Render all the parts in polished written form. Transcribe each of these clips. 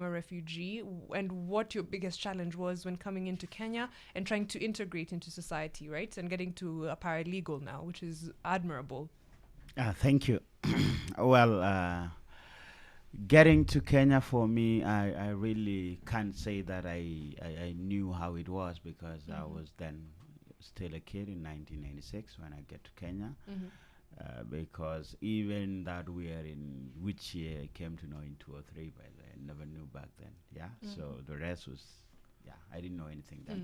a refugee and what your biggest challenge was when coming into Kenya and trying to integrate into society, right? And getting to a paralegal now, which is admirable. Thank you. Well, getting to Kenya for me, I really can't say that I knew how it was because I Mm-hmm. was then still a kid in 1996 when I get to Kenya. Mm-hmm. Because even that we are in which year I came to know in 2 or 3, by the way, I never knew back then. Yeah, Mm-hmm. so the rest was, yeah, I didn't know anything then.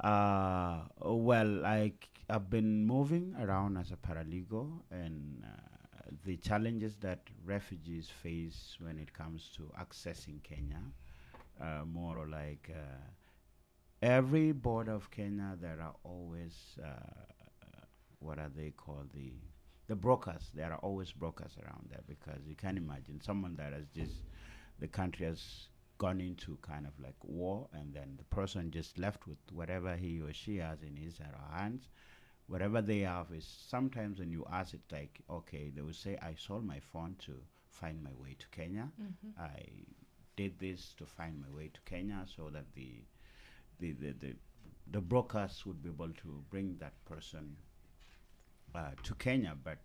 Mm-hmm. Well, I've been moving around as a paralegal, and the challenges that refugees face when it comes to accessing Kenya, more or like every border of Kenya, there are always what are they called, the brokers. There are always brokers around there because you can imagine someone that has just the country has gone into kind of like war, and then the person just left with whatever he or she has in his or her hands. Whatever they have is sometimes when you ask it, like, okay, they will say, I sold my phone to find my way to Kenya. Mm-hmm. I did this to find my way to Kenya so that the, the, the, the brokers would be able to bring that person to Kenya. But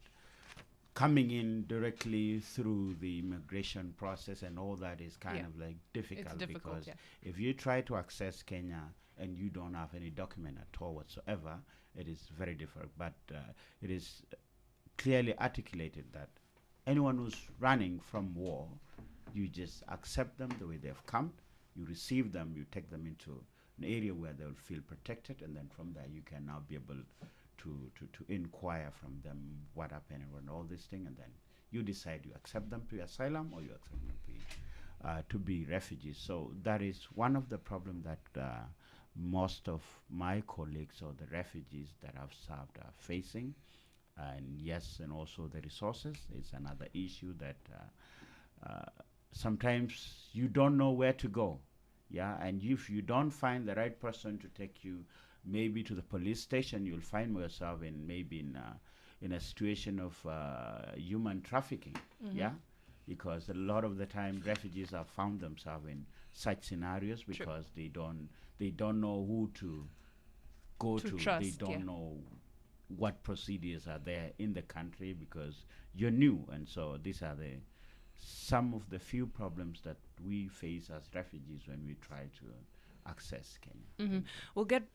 coming in directly through the immigration process and all that is kind Yeah, of like it's difficult difficult. because Yeah. if you try to access Kenya and you don't have any document at all whatsoever, it is very difficult. But it is clearly articulated that anyone who's running from war, you just accept them the way they've come, you receive them, you take them into an area where they'll feel protected, and then from there you can now be able to inquire from them what happened and all this thing, and then you decide you accept them to asylum or you accept them to be refugees. So that is one of the problems that most of my colleagues or the refugees that I've served are facing. And yes, and also the resources is another issue that sometimes you don't know where to go. Yeah, and if you don't find the right person to take you maybe to the police station, you'll find yourself in maybe in a situation of human trafficking. Mm-hmm. Yeah, because a lot of the time refugees have found themselves in such scenarios True. because they don't know who to go To to. They trust. Yeah. don't know what procedures are there in the country because you're new, and so these are the some of the few problems that we face as refugees when we try to access Kenya. Mm-hmm. Thank you. We'll get